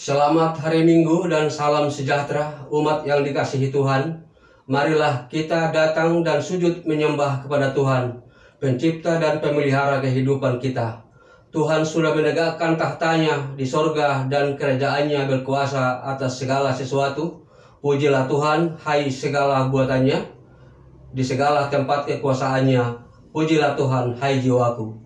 Selamat hari Minggu dan salam sejahtera umat yang dikasihi Tuhan. Marilah kita datang dan sujud menyembah kepada Tuhan, pencipta dan pemelihara kehidupan kita. Tuhan sudah menegakkan tahtanya di sorga dan kerajaannya berkuasa atas segala sesuatu. Pujilah Tuhan, hai segala buatannya, di segala tempat kekuasaannya. Pujilah Tuhan, hai jiwaku.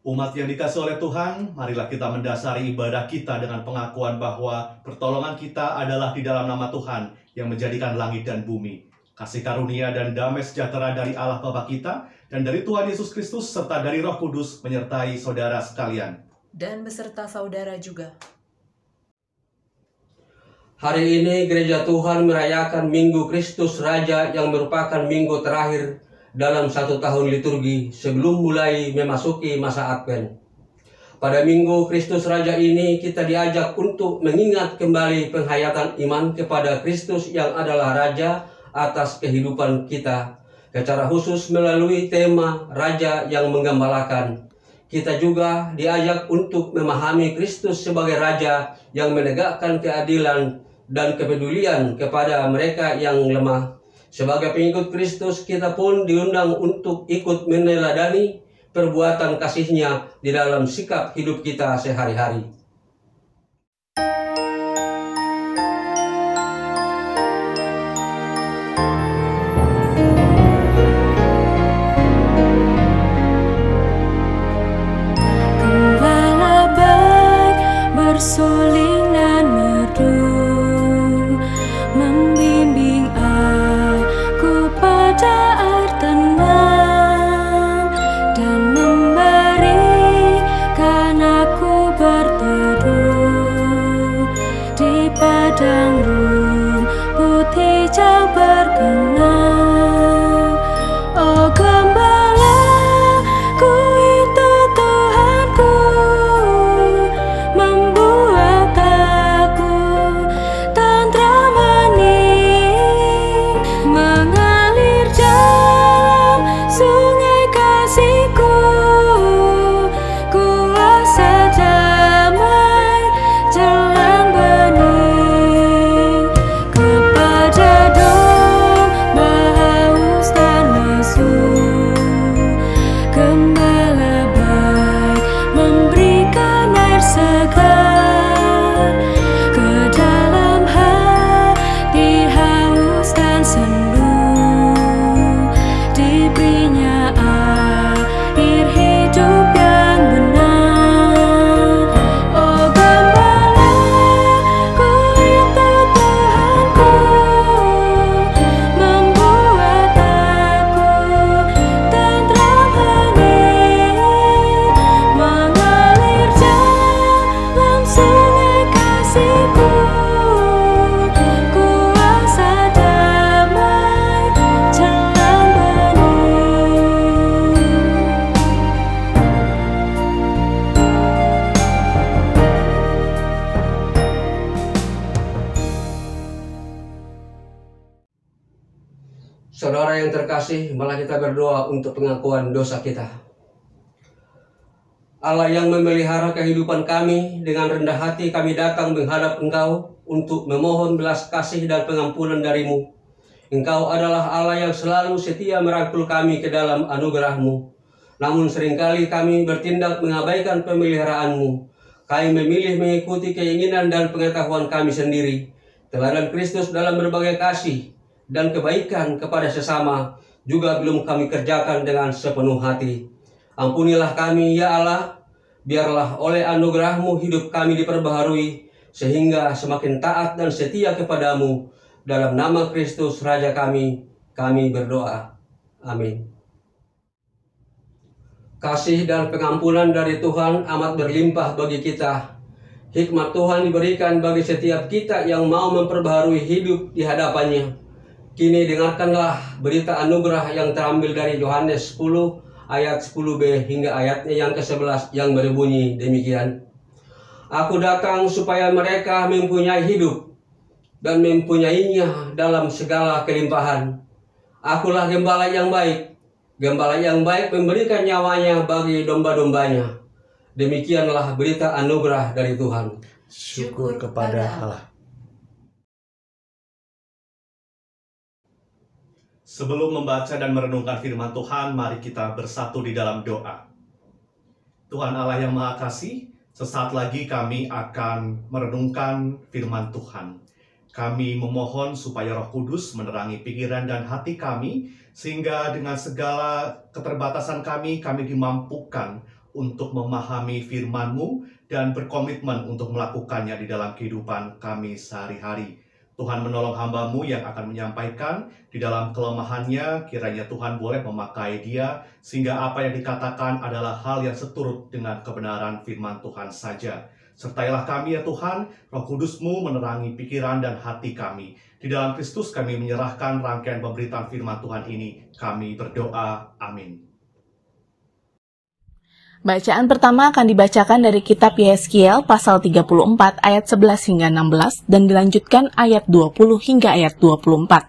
Umat yang dikasihi oleh Tuhan, marilah kita mendasari ibadah kita dengan pengakuan bahwa pertolongan kita adalah di dalam nama Tuhan yang menjadikan langit dan bumi. Kasih karunia dan damai sejahtera dari Allah Bapa kita dan dari Tuhan Yesus Kristus serta dari Roh Kudus menyertai saudara sekalian. Dan beserta saudara juga. Hari ini Gereja Tuhan merayakan Minggu Kristus Raja yang merupakan minggu terakhir dalam 1 tahun liturgi sebelum mulai memasuki masa Advent. Pada Minggu Kristus Raja ini kita diajak untuk mengingat kembali penghayatan iman kepada Kristus yang adalah Raja atas kehidupan kita, secara khusus melalui tema Raja yang menggembalakan. Kita juga diajak untuk memahami Kristus sebagai Raja yang menegakkan keadilan dan kepedulian kepada mereka yang lemah. Sebagai pengikut Kristus, kita pun diundang untuk ikut meneladani perbuatan kasih-Nya di dalam sikap hidup kita sehari-hari. Gembala baik bersuling dan merdu, membimbing aku pada air tenang dan memberikan aku berteduh. kasih, malah kita berdoa untuk pengakuan dosa kita. Allah yang memelihara kehidupan kami, dengan rendah hati kami datang menghadap Engkau untuk memohon belas kasih dan pengampunan dari-Mu. Engkau adalah Allah yang selalu setia merangkul kami ke dalam anugerah-Mu. Namun seringkali kami bertindak mengabaikan pemeliharaan-Mu. Kami memilih mengikuti keinginan dan pengetahuan kami sendiri. Teladan Kristus dalam berbagai kasih dan kebaikan kepada sesama juga belum kami kerjakan dengan sepenuh hati. Ampunilah kami ya Allah, biarlah oleh anugerah-Mu hidup kami diperbaharui, sehingga semakin taat dan setia kepadamu. Dalam nama Kristus Raja kami berdoa. Amin. Kasih dan pengampunan dari Tuhan amat berlimpah bagi kita. Hikmat Tuhan diberikan bagi setiap kita yang mau memperbaharui hidup di hadapannya. Kini dengarkanlah berita anugerah yang terambil dari Yohanes 10 ayat 10b hingga ayatnya yang ke-11 yang berbunyi demikian. Aku datang supaya mereka mempunyai hidup dan mempunyainya dalam segala kelimpahan. Akulah gembala yang baik. Gembala yang baik memberikan nyawanya bagi domba-dombanya. Demikianlah berita anugerah dari Tuhan. Syukur kepada Allah. Sebelum membaca dan merenungkan firman Tuhan, mari kita bersatu di dalam doa. Tuhan Allah yang Maha Kasih, sesaat lagi kami akan merenungkan firman Tuhan. Kami memohon supaya Roh Kudus menerangi pikiran dan hati kami, sehingga dengan segala keterbatasan kami dimampukan untuk memahami firman-Mu dan berkomitmen untuk melakukannya di dalam kehidupan kami sehari-hari. Tuhan menolong hamba-Mu yang akan menyampaikan di dalam kelemahannya, kiranya Tuhan boleh memakai dia, sehingga apa yang dikatakan adalah hal yang seturut dengan kebenaran firman Tuhan saja. Sertailah kami ya Tuhan, Roh Kudus-Mu menerangi pikiran dan hati kami. Di dalam Kristus kami menyerahkan rangkaian pemberitaan firman Tuhan ini. Kami berdoa, amin. Bacaan pertama akan dibacakan dari kitab Yeskiel pasal 34 ayat 11 hingga 16 dan dilanjutkan ayat 20 hingga ayat 24.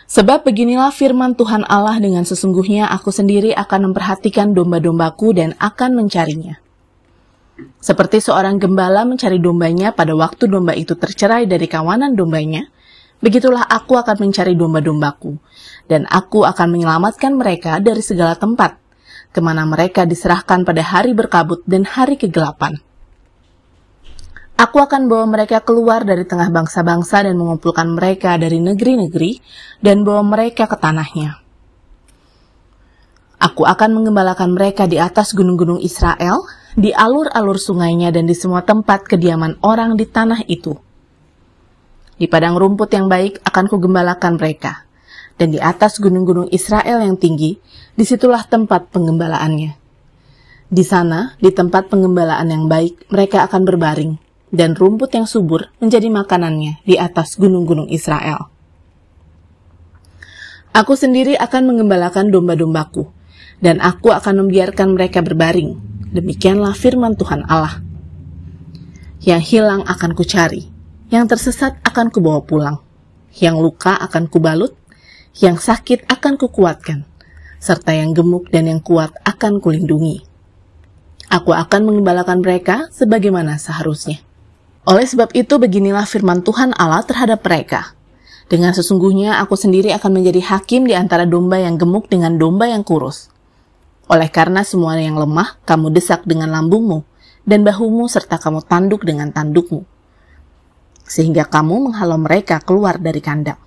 Sebab beginilah firman Tuhan Allah, dengan sesungguhnya aku sendiri akan memperhatikan domba-dombaku dan akan mencarinya. Seperti seorang gembala mencari dombanya pada waktu domba itu tercerai dari kawanan dombanya, begitulah aku akan mencari domba-dombaku, dan aku akan menyelamatkan mereka dari segala tempat, kemana mereka diserahkan pada hari berkabut dan hari kegelapan. Aku akan bawa mereka keluar dari tengah bangsa-bangsa dan mengumpulkan mereka dari negeri-negeri dan bawa mereka ke tanahnya. Aku akan mengembalakan mereka di atas gunung-gunung Israel, di alur-alur sungainya dan di semua tempat kediaman orang di tanah itu. Di padang rumput yang baik akan kugembalakan mereka, dan di atas gunung-gunung Israel yang tinggi, disitulah tempat penggembalaannya. Di sana, di tempat penggembalaan yang baik, mereka akan berbaring, dan rumput yang subur menjadi makanannya di atas gunung-gunung Israel. Aku sendiri akan mengembalakan domba-dombaku, dan aku akan membiarkan mereka berbaring. Demikianlah firman Tuhan Allah. Yang hilang akan kucari, yang tersesat akan kubawa pulang, yang luka akan kubalut, yang sakit akan kukuatkan, serta yang gemuk dan yang kuat akan kulindungi. Aku akan mengembalakan mereka sebagaimana seharusnya. Oleh sebab itu, beginilah firman Tuhan Allah terhadap mereka. Dengan sesungguhnya aku sendiri akan menjadi hakim di antara domba yang gemuk dengan domba yang kurus. Oleh karena semua yang lemah, kamu desak dengan lambungmu, dan bahumu serta kamu tanduk dengan tandukmu, sehingga kamu menghalau mereka keluar dari kandang.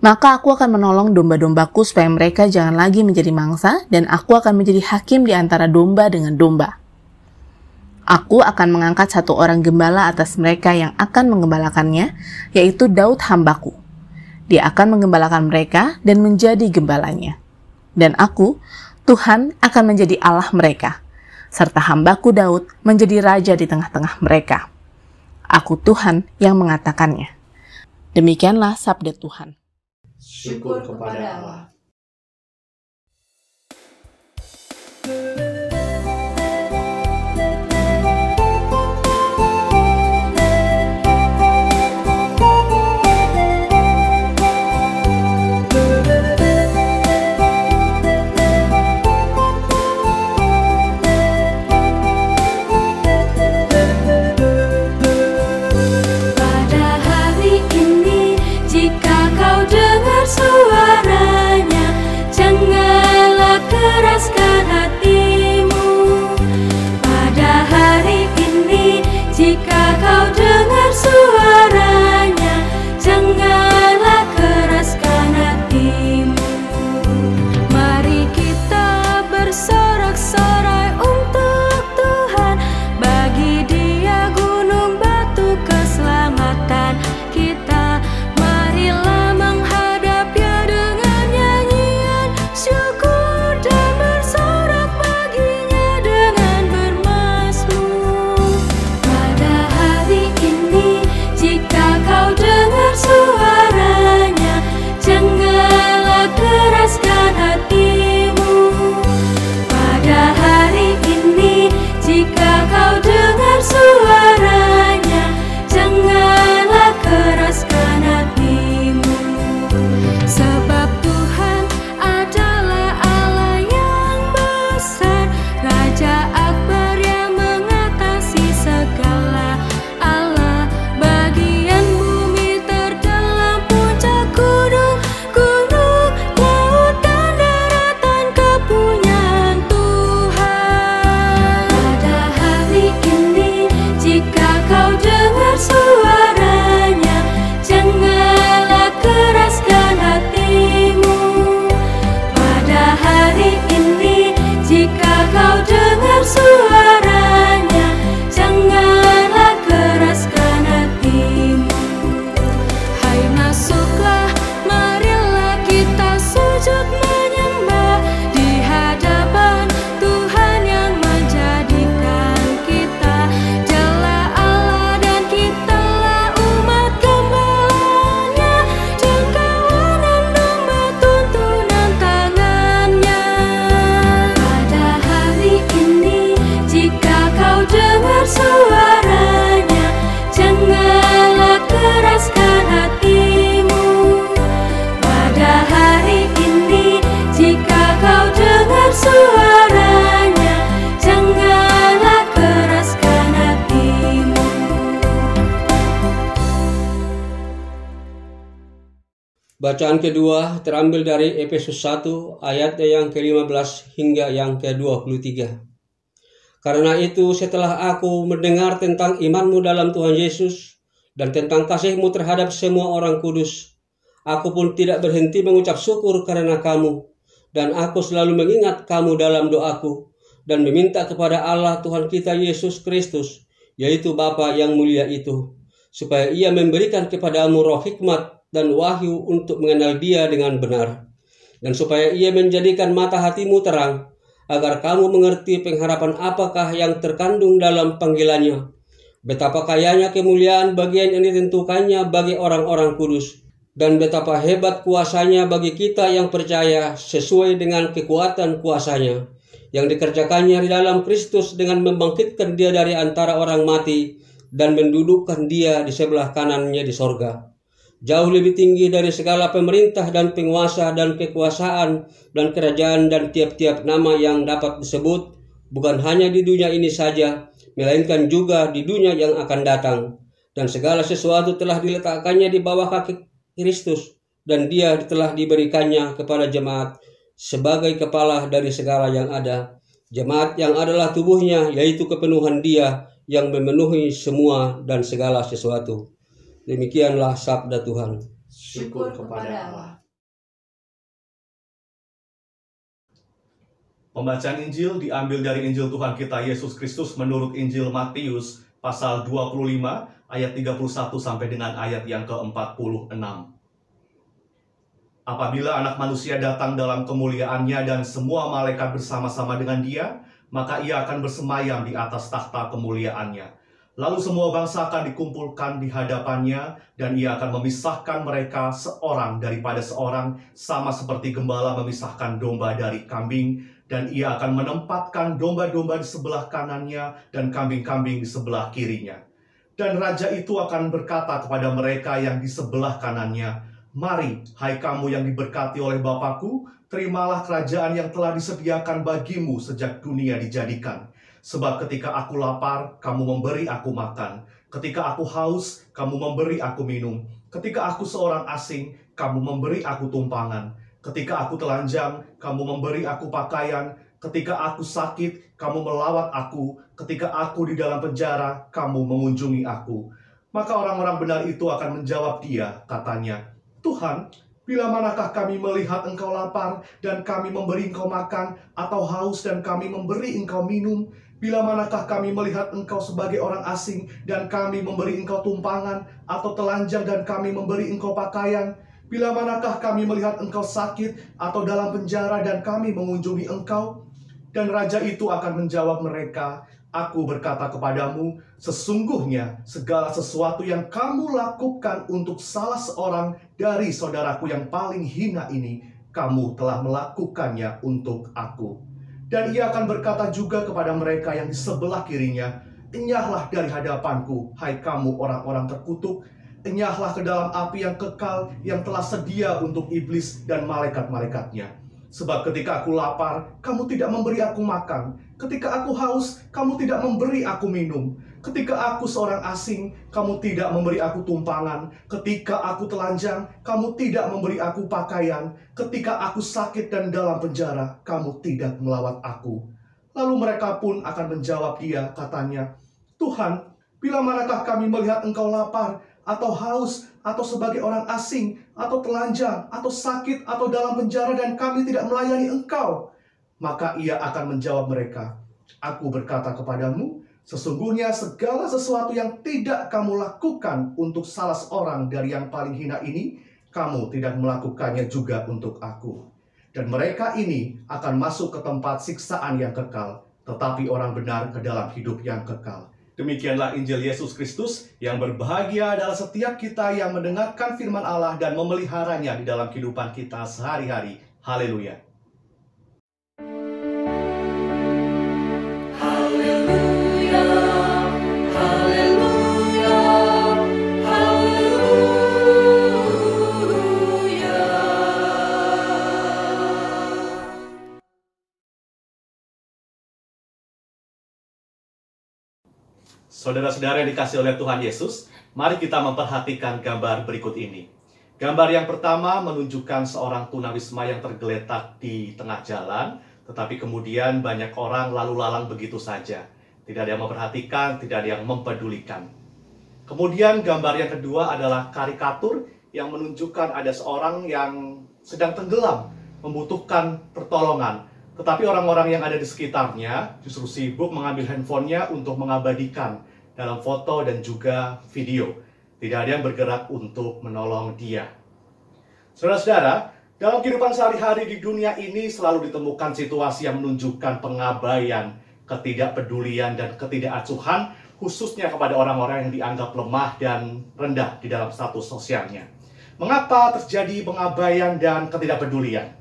Maka aku akan menolong domba-dombaku supaya mereka jangan lagi menjadi mangsa, dan aku akan menjadi hakim di antara domba dengan domba. Aku akan mengangkat satu orang gembala atas mereka yang akan mengembalakannya, yaitu Daud hambaku. Dia akan menggembalakan mereka dan menjadi gembalanya. Dan aku, Tuhan, akan menjadi Allah mereka, serta hambaku Daud menjadi raja di tengah-tengah mereka. Aku Tuhan yang mengatakannya. Demikianlah sabda Tuhan. Syukur kepada Allah. hari ini, jika kau dengar suaranya, janganlah keraskan hatimu. Hai masuklah, marilah kita sujud menyembah di hadapan Tuhan yang menjadikan kita. Dialah Allah dan kitalah umat gembala-Nya, dan kawanan domba tuntunan tangannya. Pada hari ini, jika kau dengar suaranya, janganlah keraskan hatimu. Pada hari ini, jika kau dengar suaranya, janganlah keraskan hatimu. Bacaan kedua terambil dari Efesus 1 ayat yang ke-15 hingga yang ke-23. Karena itu setelah aku mendengar tentang imanmu dalam Tuhan Yesus dan tentang kasihmu terhadap semua orang kudus, aku pun tidak berhenti mengucap syukur karena kamu, dan aku selalu mengingat kamu dalam doaku dan meminta kepada Allah Tuhan kita Yesus Kristus, yaitu Bapa yang mulia itu, supaya Ia memberikan kepadamu roh hikmat dan wahyu untuk mengenal Dia dengan benar, dan supaya Ia menjadikan mata hatimu terang, agar kamu mengerti pengharapan apakah yang terkandung dalam panggilannya, betapa kayanya kemuliaan bagian yang ditentukannya bagi orang-orang kudus, dan betapa hebat kuasanya bagi kita yang percaya sesuai dengan kekuatan kuasanya, yang dikerjakannya di dalam Kristus dengan membangkitkan Dia dari antara orang mati dan mendudukkan Dia di sebelah kanannya di sorga, jauh lebih tinggi dari segala pemerintah dan penguasa dan kekuasaan dan kerajaan dan tiap-tiap nama yang dapat disebut, bukan hanya di dunia ini saja, melainkan juga di dunia yang akan datang. Dan segala sesuatu telah diletakkannya di bawah kaki Kristus, dan Dia telah diberikannya kepada jemaat sebagai kepala dari segala yang ada. Jemaat yang adalah tubuhnya, yaitu kepenuhan Dia yang memenuhi semua dan segala sesuatu. Demikianlah sabda Tuhan. Syukur kepada Allah. Pembacaan Injil diambil dari Injil Tuhan kita Yesus Kristus menurut Injil Matius pasal 25 ayat 31 sampai dengan ayat yang ke-46. Apabila Anak Manusia datang dalam kemuliaannya dan semua malaikat bersama-sama dengan Dia, maka Ia akan bersemayam di atas takhta kemuliaannya. Lalu semua bangsa akan dikumpulkan di hadapannya, dan Ia akan memisahkan mereka seorang daripada seorang, sama seperti gembala memisahkan domba dari kambing, dan Ia akan menempatkan domba-domba di sebelah kanannya dan kambing-kambing di sebelah kirinya. Dan Raja itu akan berkata kepada mereka yang di sebelah kanannya, "Mari, hai kamu yang diberkati oleh Bapa-Ku, terimalah kerajaan yang telah disediakan bagimu sejak dunia dijadikan. Sebab ketika aku lapar, kamu memberi aku makan. Ketika aku haus, kamu memberi aku minum. Ketika aku seorang asing, kamu memberi aku tumpangan. Ketika aku telanjang, kamu memberi aku pakaian. Ketika aku sakit, kamu melawat aku. Ketika aku di dalam penjara, kamu mengunjungi aku." Maka orang-orang benar itu akan menjawab Dia, katanya, "Tuhan, bila manakah kami melihat Engkau lapar dan kami memberi Engkau makan, atau haus dan kami memberi Engkau minum? Bila manakah kami melihat Engkau sebagai orang asing dan kami memberi Engkau tumpangan, atau telanjang dan kami memberi Engkau pakaian? Bila manakah kami melihat Engkau sakit atau dalam penjara dan kami mengunjungi Engkau?" Dan Raja itu akan menjawab mereka, "Aku berkata kepadamu, sesungguhnya segala sesuatu yang kamu lakukan untuk salah seorang dari saudaraku yang paling hina ini, kamu telah melakukannya untuk aku." Dan Ia akan berkata juga kepada mereka yang di sebelah kirinya, "Enyahlah dari hadapanku, hai kamu orang-orang terkutuk, enyahlah ke dalam api yang kekal yang telah sedia untuk iblis dan malaikat-malaikatnya. Sebab ketika aku lapar, kamu tidak memberi aku makan. Ketika aku haus, kamu tidak memberi aku minum. Ketika aku seorang asing, kamu tidak memberi aku tumpangan. Ketika aku telanjang, kamu tidak memberi aku pakaian. Ketika aku sakit dan dalam penjara, kamu tidak melawat aku." Lalu mereka pun akan menjawab Dia, katanya, "Tuhan, bila manakah kami melihat Engkau lapar, atau haus, atau sebagai orang asing, atau telanjang, atau sakit, atau dalam penjara, dan kami tidak melayani Engkau? Maka ia akan menjawab mereka, Aku berkata kepadamu, sesungguhnya segala sesuatu yang tidak kamu lakukan untuk salah seorang dari yang paling hina ini, kamu tidak melakukannya juga untuk aku. Dan mereka ini akan masuk ke tempat siksaan yang kekal, tetapi orang benar ke dalam hidup yang kekal. Demikianlah Injil Yesus Kristus, yang berbahagia adalah setiap kita yang mendengarkan firman Allah dan memeliharanya di dalam kehidupan kita sehari-hari. Haleluya. Saudara-saudara yang dikasih oleh Tuhan Yesus, mari kita memperhatikan gambar berikut ini. Gambar yang pertama menunjukkan seorang tunawisma yang tergeletak di tengah jalan, tetapi kemudian banyak orang lalu lalang begitu saja. Tidak ada yang memperhatikan, tidak ada yang mempedulikan. Kemudian gambar yang kedua adalah karikatur yang menunjukkan ada seorang yang sedang tenggelam, membutuhkan pertolongan. Tetapi orang-orang yang ada di sekitarnya justru sibuk mengambil handphonenya untuk mengabadikan dalam foto dan juga video. Tidak ada yang bergerak untuk menolong dia. Saudara-saudara, dalam kehidupan sehari-hari di dunia ini selalu ditemukan situasi yang menunjukkan pengabaian, ketidakpedulian, dan ketidakacuhan, khususnya kepada orang-orang yang dianggap lemah dan rendah di dalam status sosialnya. Mengapa terjadi pengabaian dan ketidakpedulian?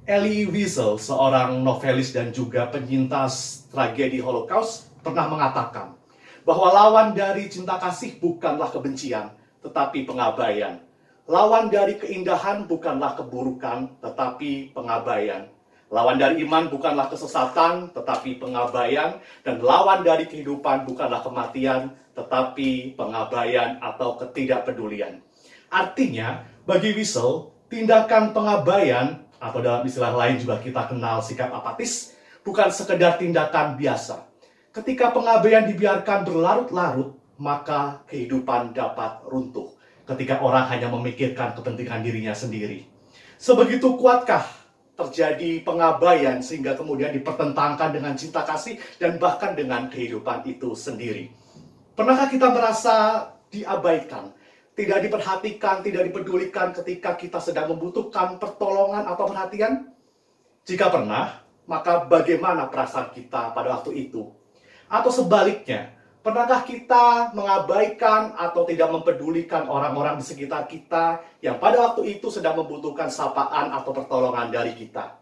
Elie Wiesel, seorang novelis dan juga penyintas tragedi Holocaust, pernah mengatakan bahwa lawan dari cinta kasih bukanlah kebencian, tetapi pengabaian. Lawan dari keindahan bukanlah keburukan, tetapi pengabaian. Lawan dari iman bukanlah kesesatan, tetapi pengabaian. Dan lawan dari kehidupan bukanlah kematian, tetapi pengabaian atau ketidakpedulian. Artinya, bagi Wiesel, tindakan pengabaian, atau dalam istilah lain juga kita kenal sikap apatis, bukan sekedar tindakan biasa. Ketika pengabaian dibiarkan berlarut-larut, maka kehidupan dapat runtuh. Ketika orang hanya memikirkan kepentingan dirinya sendiri. Sebegitu kuatkah terjadi pengabaian sehingga kemudian dipertentangkan dengan cinta kasih dan bahkan dengan kehidupan itu sendiri? Pernahkah kita merasa diabaikan? Tidak diperhatikan, tidak dipedulikan ketika kita sedang membutuhkan pertolongan atau perhatian? Jika pernah, maka bagaimana perasaan kita pada waktu itu? Atau sebaliknya, pernahkah kita mengabaikan atau tidak mempedulikan orang-orang di sekitar kita yang pada waktu itu sedang membutuhkan sapaan atau pertolongan dari kita?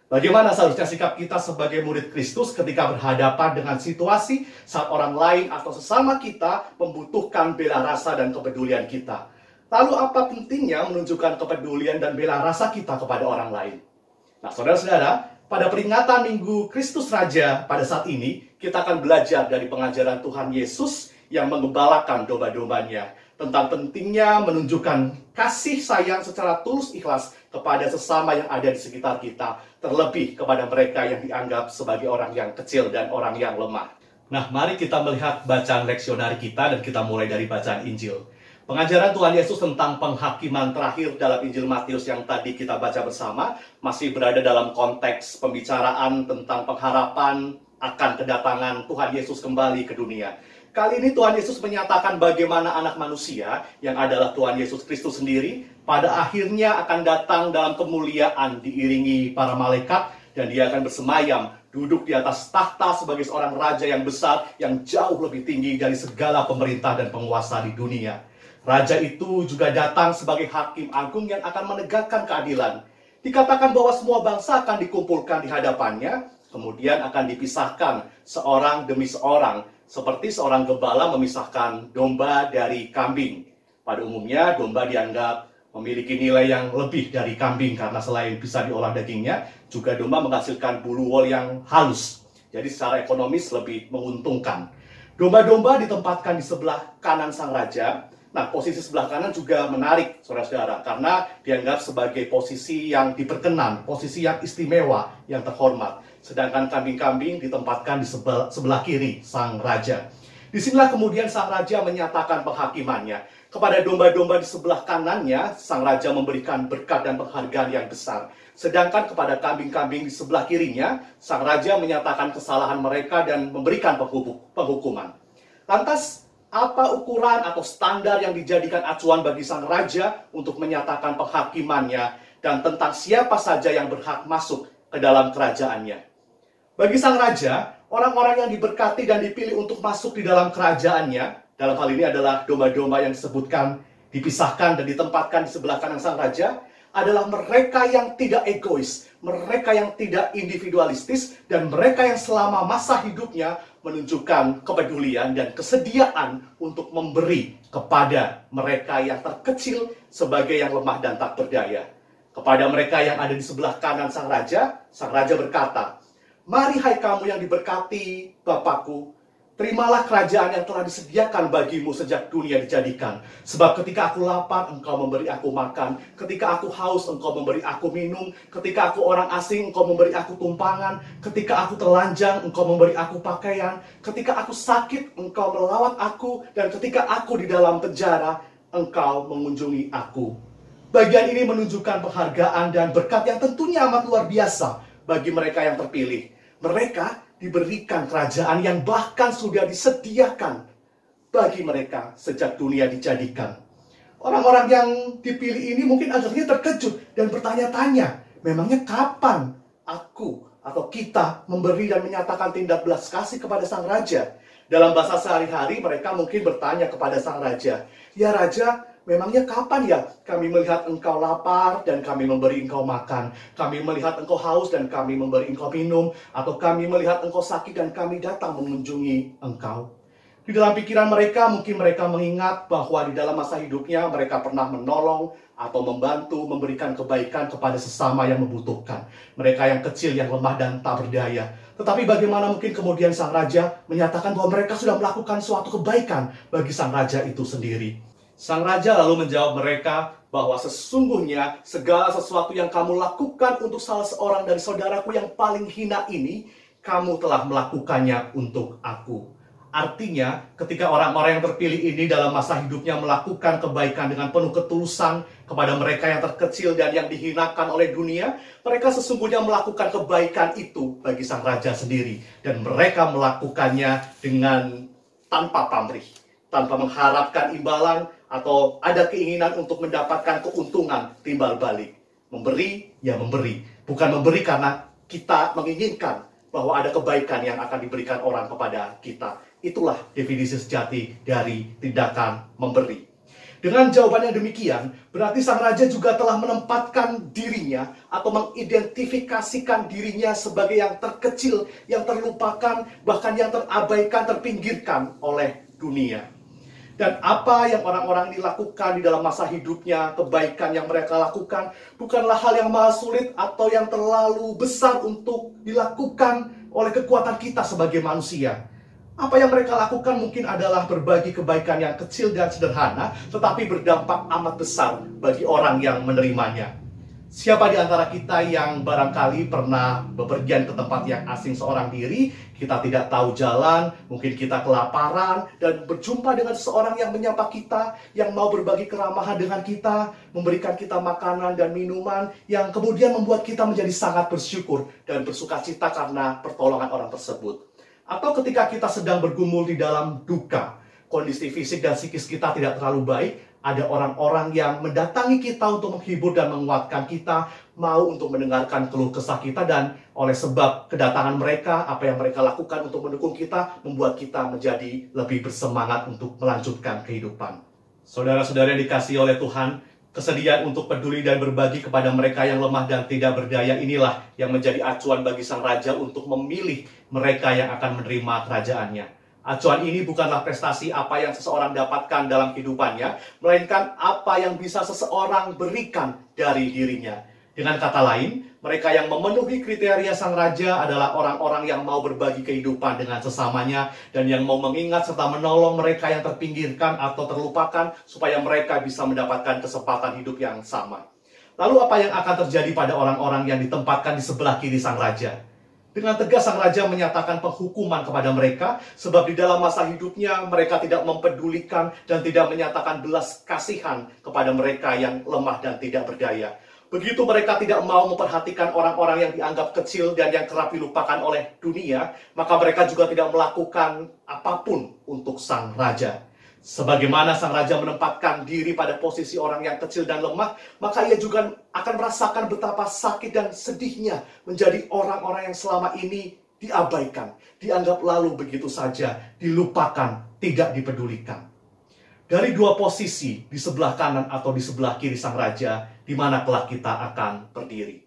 Bagaimana seharusnya sikap kita sebagai murid Kristus ketika berhadapan dengan situasi saat orang lain atau sesama kita membutuhkan bela rasa dan kepedulian kita? Lalu apa pentingnya menunjukkan kepedulian dan bela rasa kita kepada orang lain? Nah, saudara-saudara, pada peringatan Minggu Kristus Raja pada saat ini, kita akan belajar dari pengajaran Tuhan Yesus yang menggembalakan domba-dombanya tentang pentingnya menunjukkan kasih sayang secara tulus ikhlas kepada sesama yang ada di sekitar kita, terlebih kepada mereka yang dianggap sebagai orang yang kecil dan orang yang lemah. Nah, mari kita melihat bacaan leksionari kita dan kita mulai dari bacaan Injil. Pengajaran Tuhan Yesus tentang penghakiman terakhir dalam Injil Matius yang tadi kita baca bersama masih berada dalam konteks pembicaraan tentang pengharapan akan kedatangan Tuhan Yesus kembali ke dunia. Kali ini Tuhan Yesus menyatakan bagaimana anak manusia yang adalah Tuhan Yesus Kristus sendiri pada akhirnya akan datang dalam kemuliaan diiringi para malaikat dan dia akan bersemayam duduk di atas tahta sebagai seorang raja yang besar yang jauh lebih tinggi dari segala pemerintah dan penguasa di dunia. Raja itu juga datang sebagai hakim agung yang akan menegakkan keadilan. Dikatakan bahwa semua bangsa akan dikumpulkan di hadapannya, kemudian akan dipisahkan seorang demi seorang, seperti seorang gembala memisahkan domba dari kambing. Pada umumnya, domba dianggap memiliki nilai yang lebih dari kambing karena selain bisa diolah dagingnya, juga domba menghasilkan bulu wol yang halus. Jadi secara ekonomis lebih menguntungkan. Domba-domba ditempatkan di sebelah kanan sang raja. Nah, posisi sebelah kanan juga menarik, saudara-saudara, karena dianggap sebagai posisi yang diperkenan, posisi yang istimewa, yang terhormat. Sedangkan kambing-kambing ditempatkan di sebelah kiri sang raja. Disinilah kemudian sang raja menyatakan penghakimannya. Kepada domba-domba di sebelah kanannya, sang raja memberikan berkat dan penghargaan yang besar. Sedangkan kepada kambing-kambing di sebelah kirinya, sang raja menyatakan kesalahan mereka dan memberikan penghukuman. Lantas, apa ukuran atau standar yang dijadikan acuan bagi sang raja untuk menyatakan penghakimannya dan tentang siapa saja yang berhak masuk ke dalam kerajaannya? Bagi sang raja, orang-orang yang diberkati dan dipilih untuk masuk di dalam kerajaannya, dalam hal ini adalah domba-domba yang disebutkan, dipisahkan dan ditempatkan di sebelah kanan sang raja, adalah mereka yang tidak egois, mereka yang tidak individualistis, dan mereka yang selama masa hidupnya menunjukkan kepedulian dan kesediaan untuk memberi kepada mereka yang terkecil sebagai yang lemah dan tak berdaya. Kepada mereka yang ada di sebelah kanan sang raja berkata, "Mari hai kamu yang diberkati Bapakku, terimalah kerajaan yang telah disediakan bagimu sejak dunia dijadikan. Sebab ketika aku lapar, engkau memberi aku makan. Ketika aku haus, engkau memberi aku minum. Ketika aku orang asing, engkau memberi aku tumpangan. Ketika aku telanjang, engkau memberi aku pakaian. Ketika aku sakit, engkau melawat aku. Dan ketika aku di dalam penjara, engkau mengunjungi aku." Bagian ini menunjukkan penghargaan dan berkat yang tentunya amat luar biasa bagi mereka yang terpilih. Mereka diberikan kerajaan yang bahkan sudah disediakan bagi mereka sejak dunia dijadikan. Orang-orang yang dipilih ini mungkin akhirnya terkejut dan bertanya-tanya, memangnya kapan aku atau kita memberi dan menyatakan tindak belas kasih kepada sang raja? Dalam bahasa sehari-hari mereka mungkin bertanya kepada sang raja, "Ya raja, memangnya kapan ya kami melihat engkau lapar dan kami memberi engkau makan? Kami melihat engkau haus dan kami memberi engkau minum? Atau kami melihat engkau sakit dan kami datang mengunjungi engkau?" Di dalam pikiran mereka, mungkin mereka mengingat bahwa di dalam masa hidupnya mereka pernah menolong atau membantu memberikan kebaikan kepada sesama yang membutuhkan. Mereka yang kecil, yang lemah dan tak berdaya. Tetapi bagaimana mungkin kemudian sang raja menyatakan bahwa mereka sudah melakukan suatu kebaikan bagi sang raja itu sendiri? Sang raja lalu menjawab mereka bahwa sesungguhnya segala sesuatu yang kamu lakukan untuk salah seorang dari saudaraku yang paling hina ini, kamu telah melakukannya untuk aku. Artinya, ketika orang-orang yang terpilih ini dalam masa hidupnya melakukan kebaikan dengan penuh ketulusan kepada mereka yang terkecil dan yang dihinakan oleh dunia, mereka sesungguhnya melakukan kebaikan itu bagi sang raja sendiri. Dan mereka melakukannya dengan tanpa pamrih, tanpa mengharapkan imbalan atau ada keinginan untuk mendapatkan keuntungan timbal balik. Memberi, ya memberi. Bukan memberi karena kita menginginkan bahwa ada kebaikan yang akan diberikan orang kepada kita. Itulah definisi sejati dari tindakan memberi. Dengan jawaban yang demikian, berarti sang raja juga telah menempatkan dirinya atau mengidentifikasikan dirinya sebagai yang terkecil, yang terlupakan, bahkan yang terabaikan, terpinggirkan oleh dunia. Dan apa yang orang-orang ini lakukan di dalam masa hidupnya, kebaikan yang mereka lakukan, bukanlah hal yang maha sulit atau yang terlalu besar untuk dilakukan oleh kekuatan kita sebagai manusia. Apa yang mereka lakukan mungkin adalah berbagi kebaikan yang kecil dan sederhana, tetapi berdampak amat besar bagi orang yang menerimanya. Siapa di antara kita yang barangkali pernah bepergian ke tempat yang asing seorang diri, kita tidak tahu jalan, mungkin kita kelaparan, dan berjumpa dengan seseorang yang menyapa kita, yang mau berbagi keramahan dengan kita, memberikan kita makanan dan minuman, yang kemudian membuat kita menjadi sangat bersyukur dan bersukacita karena pertolongan orang tersebut. Atau ketika kita sedang bergumul di dalam duka, kondisi fisik dan psikis kita tidak terlalu baik, ada orang-orang yang mendatangi kita untuk menghibur dan menguatkan kita, mau untuk mendengarkan keluh kesah kita, dan oleh sebab kedatangan mereka, apa yang mereka lakukan untuk mendukung kita, membuat kita menjadi lebih bersemangat untuk melanjutkan kehidupan. Saudara-saudara yang dikasihi oleh Tuhan, kesediaan untuk peduli dan berbagi kepada mereka yang lemah dan tidak berdaya inilah yang menjadi acuan bagi sang raja untuk memilih mereka yang akan menerima kerajaannya. Acuan ini bukanlah prestasi apa yang seseorang dapatkan dalam kehidupannya, melainkan apa yang bisa seseorang berikan dari dirinya. Dengan kata lain, mereka yang memenuhi kriteria sang raja adalah orang-orang yang mau berbagi kehidupan dengan sesamanya dan yang mau mengingat serta menolong mereka yang terpinggirkan atau terlupakan supaya mereka bisa mendapatkan kesempatan hidup yang sama. Lalu apa yang akan terjadi pada orang-orang yang ditempatkan di sebelah kiri sang raja? Dengan tegas sang raja menyatakan penghukuman kepada mereka, sebab di dalam masa hidupnya mereka tidak mempedulikan dan tidak menyatakan belas kasihan kepada mereka yang lemah dan tidak berdaya. Begitu mereka tidak mau memperhatikan orang-orang yang dianggap kecil dan yang kerap dilupakan oleh dunia, maka mereka juga tidak melakukan apapun untuk sang raja. Sebagaimana sang raja menempatkan diri pada posisi orang yang kecil dan lemah, maka ia juga akan merasakan betapa sakit dan sedihnya menjadi orang-orang yang selama ini diabaikan, dianggap lalu begitu saja, dilupakan, tidak dipedulikan. Dari dua posisi, di sebelah kanan atau di sebelah kiri sang raja, di mana kelak kita akan berdiri.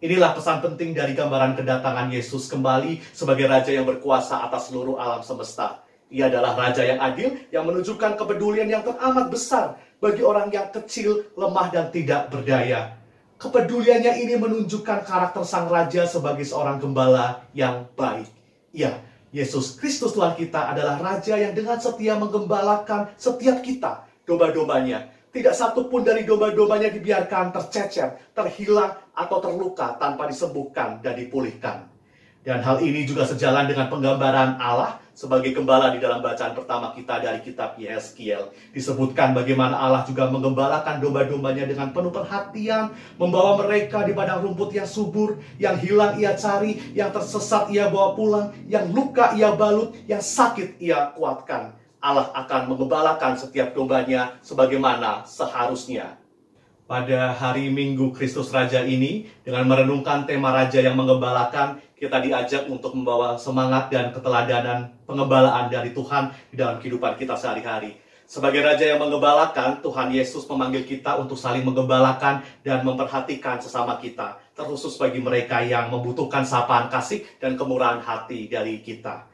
Inilah pesan penting dari gambaran kedatangan Yesus kembali sebagai raja yang berkuasa atas seluruh alam semesta. Ia adalah raja yang adil, yang menunjukkan kepedulian yang teramat besar bagi orang yang kecil, lemah, dan tidak berdaya. Kepeduliannya ini menunjukkan karakter sang raja sebagai seorang gembala yang baik. Ya, Yesus Kristus Tuhan kita adalah raja yang dengan setia menggembalakan setiap kita, domba-dombanya. Tidak satu pun dari domba-dombanya dibiarkan tercecer, terhilang, atau terluka tanpa disembuhkan dan dipulihkan. Dan hal ini juga sejalan dengan penggambaran Allah sebagai gembala di dalam bacaan pertama kita dari kitab Yeskiel. Disebutkan bagaimana Allah juga menggembalakan domba-dombanya dengan penuh perhatian, membawa mereka di padang rumput yang subur, yang hilang ia cari, yang tersesat ia bawa pulang, yang luka ia balut, yang sakit ia kuatkan. Allah akan menggembalakan setiap dombanya sebagaimana seharusnya. Pada hari Minggu Kristus Raja ini, dengan merenungkan tema Raja yang menggembalakan, kita diajak untuk membawa semangat dan keteladanan pengembalaan dari Tuhan di dalam kehidupan kita sehari-hari. Sebagai Raja yang menggembalakan, Tuhan Yesus memanggil kita untuk saling menggembalakan dan memperhatikan sesama kita, terkhusus bagi mereka yang membutuhkan sapaan kasih dan kemurahan hati dari kita.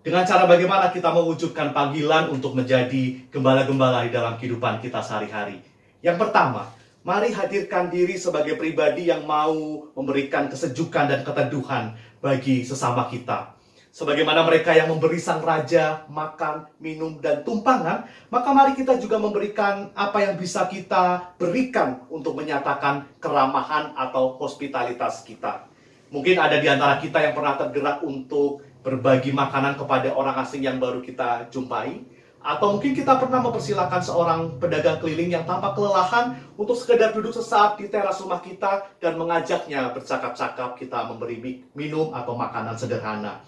Dengan cara bagaimana kita mewujudkan panggilan untuk menjadi gembala-gembala di dalam kehidupan kita sehari-hari. Yang pertama, mari hadirkan diri sebagai pribadi yang mau memberikan kesejukan dan keteduhan bagi sesama kita. Sebagaimana mereka yang memberi sang raja makan, minum, dan tumpangan, maka mari kita juga memberikan apa yang bisa kita berikan untuk menyatakan keramahan atau hospitalitas kita. Mungkin ada di antara kita yang pernah tergerak untuk berbagi makanan kepada orang asing yang baru kita jumpai. Atau mungkin kita pernah mempersilahkan seorang pedagang keliling yang tanpa kelelahan untuk sekedar duduk sesaat di teras rumah kita dan mengajaknya bercakap-cakap, kita memberi minum atau makanan sederhana.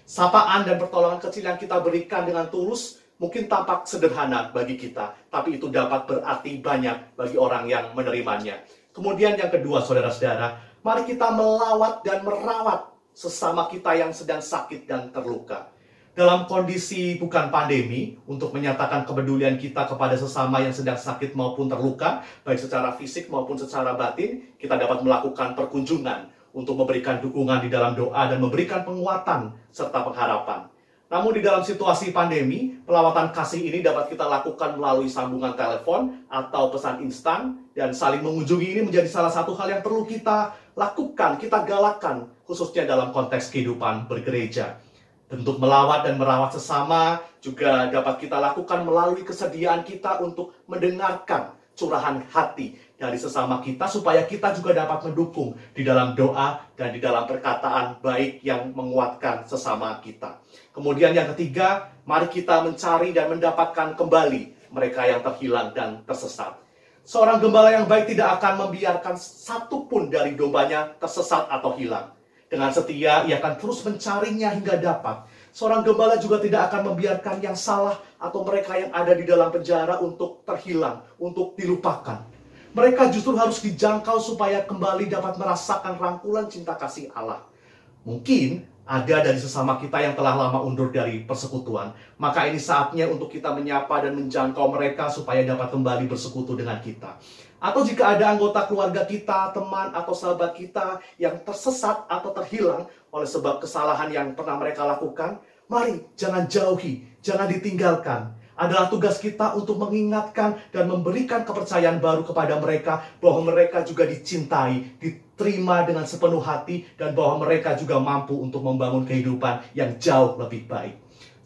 Sapaan dan pertolongan kecil yang kita berikan dengan tulus mungkin tampak sederhana bagi kita, tapi itu dapat berarti banyak bagi orang yang menerimanya. Kemudian yang kedua, saudara-saudara, mari kita melawat dan merawat sesama kita yang sedang sakit dan terluka. Dalam kondisi bukan pandemi, untuk menyatakan kepedulian kita kepada sesama yang sedang sakit maupun terluka, baik secara fisik maupun secara batin, kita dapat melakukan perkunjungan untuk memberikan dukungan di dalam doa dan memberikan penguatan serta pengharapan. Namun di dalam situasi pandemi, pelawatan kasih ini dapat kita lakukan melalui sambungan telepon atau pesan instan, dan saling mengunjungi ini menjadi salah satu hal yang perlu kita lakukan, kita galakan, khususnya dalam konteks kehidupan bergereja. Bentuk melawat dan merawat sesama juga dapat kita lakukan melalui kesediaan kita untuk mendengarkan curahan hati dari sesama kita, supaya kita juga dapat mendukung di dalam doa dan di dalam perkataan baik yang menguatkan sesama kita. Kemudian yang ketiga, mari kita mencari dan mendapatkan kembali mereka yang terhilang dan tersesat. Seorang gembala yang baik tidak akan membiarkan satu pun dari dombanya tersesat atau hilang. Dengan setia, ia akan terus mencarinya hingga dapat. Seorang gembala juga tidak akan membiarkan yang salah atau mereka yang ada di dalam penjara untuk terhilang, untuk dilupakan. Mereka justru harus dijangkau supaya kembali dapat merasakan rangkulan cinta kasih Allah. Mungkin ada dari sesama kita yang telah lama undur dari persekutuan. Maka ini saatnya untuk kita menyapa dan menjangkau mereka supaya dapat kembali bersekutu dengan kita. Atau jika ada anggota keluarga kita, teman atau sahabat kita yang tersesat atau terhilang oleh sebab kesalahan yang pernah mereka lakukan, mari jangan jauhi, jangan ditinggalkan. Adalah tugas kita untuk mengingatkan dan memberikan kepercayaan baru kepada mereka bahwa mereka juga dicintai, diterima dengan sepenuh hati, dan bahwa mereka juga mampu untuk membangun kehidupan yang jauh lebih baik.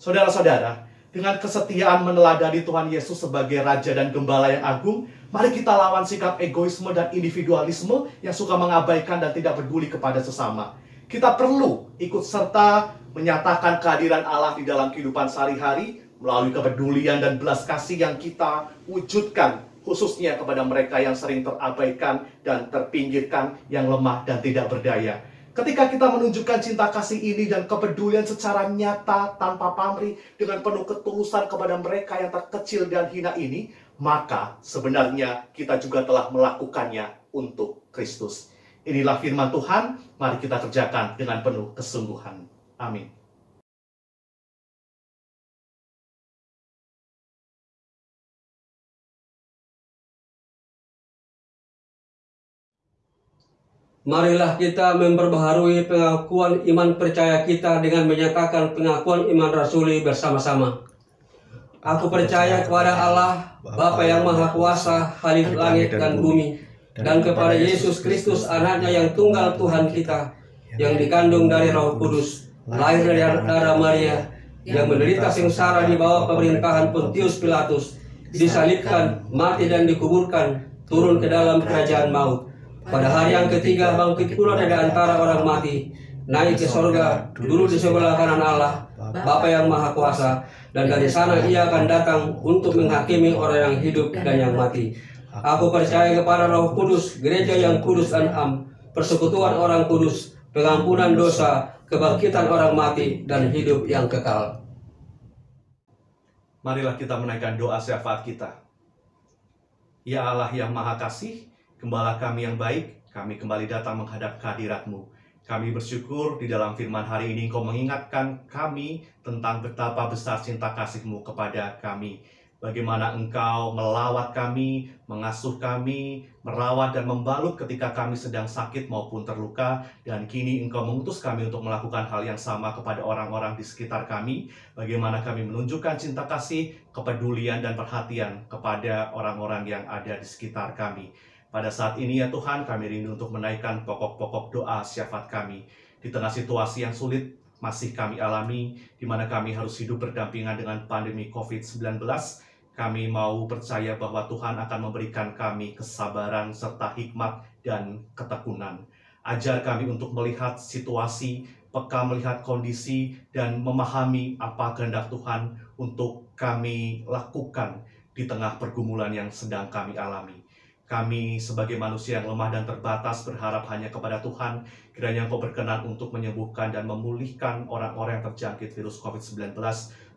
Saudara-saudara, dengan kesetiaan meneladani Tuhan Yesus sebagai Raja dan Gembala yang agung, mari kita lawan sikap egoisme dan individualisme yang suka mengabaikan dan tidak peduli kepada sesama. Kita perlu ikut serta menyatakan kehadiran Allah di dalam kehidupan sehari-hari melalui kepedulian dan belas kasih yang kita wujudkan khususnya kepada mereka yang sering terabaikan dan terpinggirkan, yang lemah dan tidak berdaya. Ketika kita menunjukkan cinta kasih ini dan kepedulian secara nyata tanpa pamrih dengan penuh ketulusan kepada mereka yang terkecil dan hina ini, maka sebenarnya kita juga telah melakukannya untuk Kristus. Inilah firman Tuhan, mari kita kerjakan dengan penuh kesungguhan. Amin. Marilah kita memperbaharui pengakuan iman percaya kita dengan menyatakan pengakuan iman rasuli bersama-sama. Aku percaya kepada Allah, Bapa yang Maha Kuasa, Khalik langit dan bumi, dan kepada Yesus Kristus, Anaknya yang tunggal Tuhan kita, yang dikandung dari Roh Kudus, lahir dari darah Maria, yang menderita sengsara di bawah pemerintahan Pontius Pilatus, disalibkan, mati dan dikuburkan, turun ke dalam kerajaan maut. Pada hari yang ketiga bangkit pula dari antara orang mati, naik ke sorga, duduk di sebelah kanan Allah, Bapa yang Maha Kuasa, dan dari sana Ia akan datang untuk menghakimi orang yang hidup dan yang mati. Aku percaya kepada Roh Kudus, gereja yang kudus dan am, persekutuan orang kudus, pengampunan dosa, kebangkitan orang mati, dan hidup yang kekal. Marilah kita menaikkan doa syafaat kita. Ya Allah yang Maha Kasih, Gembala kami yang baik, kami kembali datang menghadap kehadirat-Mu. Kami bersyukur di dalam firman hari ini Engkau mengingatkan kami tentang betapa besar cinta kasih-Mu kepada kami. Bagaimana Engkau melawat kami, mengasuh kami, merawat dan membalut ketika kami sedang sakit maupun terluka. Dan kini Engkau mengutus kami untuk melakukan hal yang sama kepada orang-orang di sekitar kami. Bagaimana kami menunjukkan cinta kasih, kepedulian dan perhatian kepada orang-orang yang ada di sekitar kami. Pada saat ini ya Tuhan, kami rindu untuk menaikkan pokok-pokok doa syafaat kami. Di tengah situasi yang sulit masih kami alami, di mana kami harus hidup berdampingan dengan pandemi COVID-19, kami mau percaya bahwa Tuhan akan memberikan kami kesabaran serta hikmat dan ketekunan. Ajar kami untuk melihat situasi, peka melihat kondisi, dan memahami apa kehendak Tuhan untuk kami lakukan di tengah pergumulan yang sedang kami alami. Kami sebagai manusia yang lemah dan terbatas berharap hanya kepada Tuhan. Kiranya Engkau berkenan untuk menyembuhkan dan memulihkan orang-orang yang terjangkit virus COVID-19.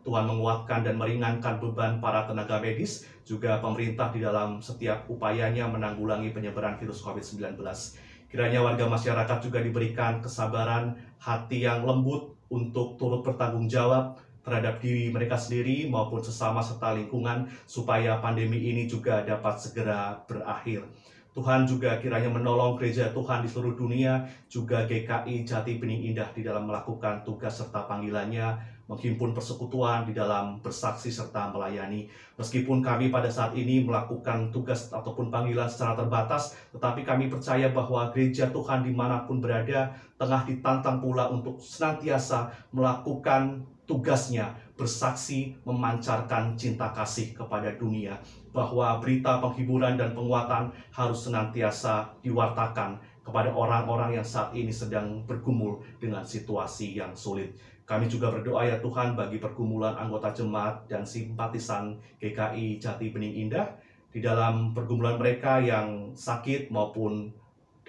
Tuhan menguatkan dan meringankan beban para tenaga medis, juga pemerintah di dalam setiap upayanya menanggulangi penyebaran virus COVID-19. Kiranya warga masyarakat juga diberikan kesabaran, hati yang lembut untuk turut bertanggung jawab terhadap diri mereka sendiri maupun sesama serta lingkungan, supaya pandemi ini juga dapat segera berakhir. Tuhan juga kiranya menolong gereja Tuhan di seluruh dunia, juga GKI Jati Bening Indah di dalam melakukan tugas serta panggilannya, menghimpun persekutuan di dalam bersaksi serta melayani. Meskipun kami pada saat ini melakukan tugas ataupun panggilan secara terbatas, tetapi kami percaya bahwa gereja Tuhan dimanapun berada, tengah ditantang pula untuk senantiasa melakukan tugasnya, bersaksi, memancarkan cinta kasih kepada dunia, bahwa berita penghiburan dan penguatan harus senantiasa diwartakan kepada orang-orang yang saat ini sedang bergumul dengan situasi yang sulit. Kami juga berdoa ya Tuhan bagi pergumulan anggota jemaat dan simpatisan GKI Jati Bening Indah di dalam pergumulan mereka yang sakit maupun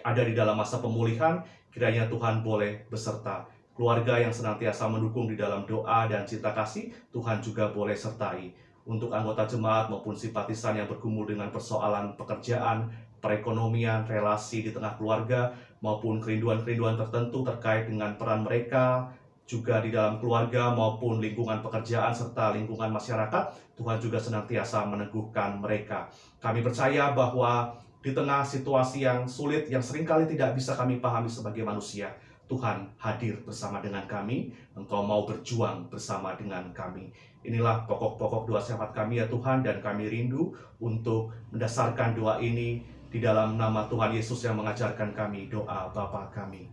ada di dalam masa pemulihan. Kiranya Tuhan boleh beserta. Keluarga yang senantiasa mendukung di dalam doa dan cinta kasih, Tuhan juga boleh sertai. Untuk anggota jemaat maupun simpatisan yang bergumul dengan persoalan pekerjaan, perekonomian, relasi di tengah keluarga, maupun kerinduan-kerinduan tertentu terkait dengan peran mereka, juga di dalam keluarga maupun lingkungan pekerjaan serta lingkungan masyarakat, Tuhan juga senantiasa meneguhkan mereka. Kami percaya bahwa di tengah situasi yang sulit, yang seringkali tidak bisa kami pahami sebagai manusia, Tuhan hadir bersama dengan kami, Engkau mau berjuang bersama dengan kami. Inilah pokok-pokok doa syafaat kami ya Tuhan, dan kami rindu untuk mendasarkan doa ini di dalam nama Tuhan Yesus yang mengajarkan kami doa Bapa kami.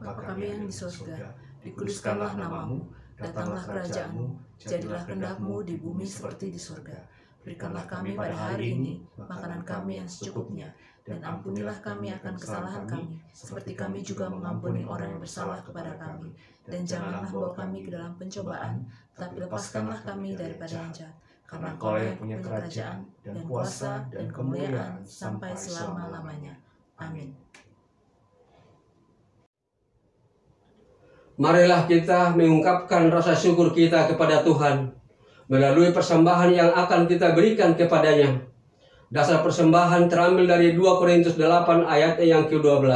Bapa kami yang di surga, dikuduskanlah nama-Mu, datanglah kerajaan-Mu, jadilah kehendak-Mu di bumi seperti di surga. Berikanlah kami pada hari ini makanan kami yang secukupnya, dan ampunilah kami akan kesalahan kami, seperti kami juga mengampuni orang yang bersalah kepada kami. Dan janganlah bawa kami ke dalam pencobaan, tetapi lepaskanlah kami daripada yang jahat. karena Engkau yang punya kerajaan dan kuasa dan kemuliaan sampai selama-lamanya. Amin. Marilah kita mengungkapkan rasa syukur kita kepada Tuhan melalui persembahan yang akan kita berikan kepadanya. Dasar persembahan terambil dari 2 Korintus 8 ayat yang ke-12.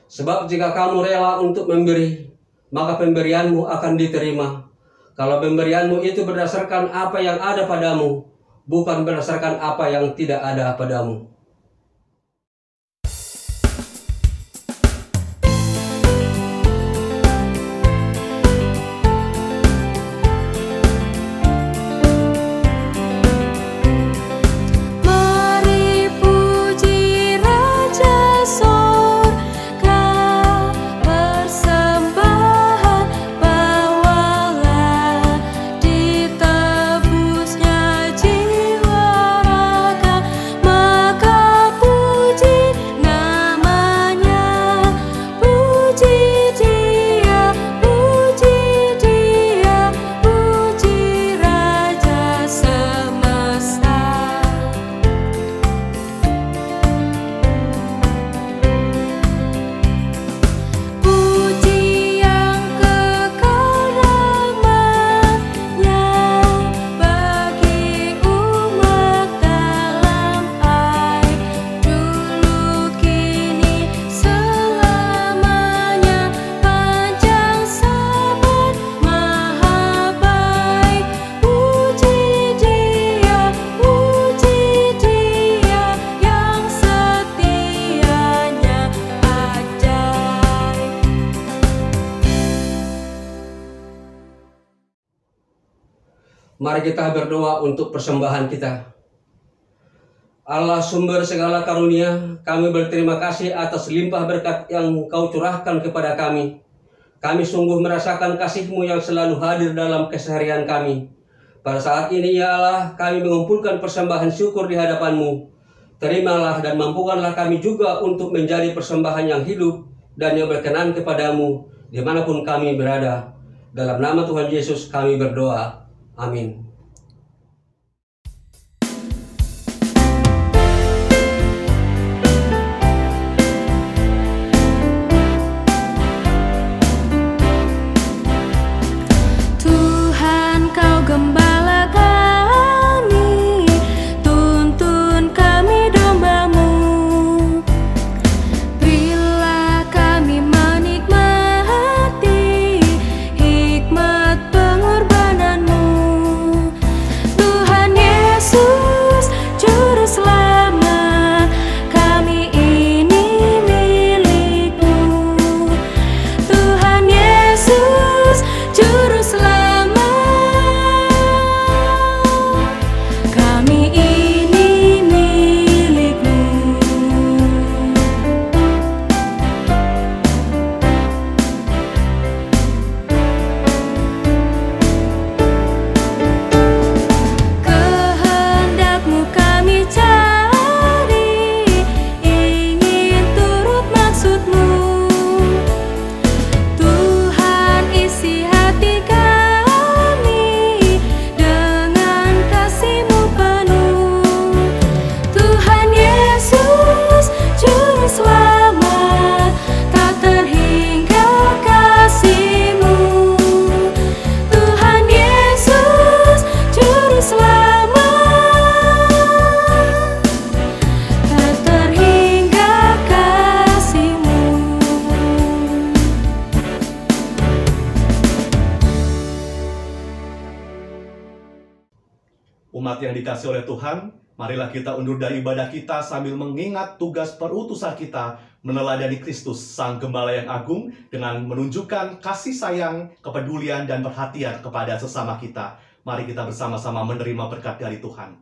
Sebab jika kamu rela untuk memberi, maka pemberianmu akan diterima. Kalau pemberianmu itu berdasarkan apa yang ada padamu, bukan berdasarkan apa yang tidak ada padamu. Mari kita berdoa untuk persembahan kita. Allah sumber segala karunia, kami berterima kasih atas limpah berkat yang Kau curahkan kepada kami. Kami sungguh merasakan kasih-Mu yang selalu hadir dalam keseharian kami. Pada saat ini ya Allah, kami mengumpulkan persembahan syukur di hadapan-Mu. Terimalah dan mampukanlah kami juga untuk menjadi persembahan yang hidup dan yang berkenan kepada-Mu dimanapun kami berada. Dalam nama Tuhan Yesus kami berdoa. Amin. Umat yang dikasih oleh Tuhan, marilah kita undur dari ibadah kita sambil mengingat tugas perutusan kita meneladani Kristus, Sang Gembala yang agung, dengan menunjukkan kasih sayang, kepedulian, dan perhatian kepada sesama kita. Mari kita bersama-sama menerima berkat dari Tuhan.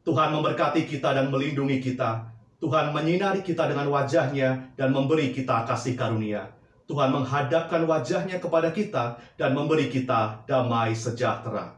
Tuhan memberkati kita dan melindungi kita. Tuhan menyinari kita dengan wajah-Nya dan memberi kita kasih karunia. Tuhan menghadapkan wajah-Nya kepada kita dan memberi kita damai sejahtera.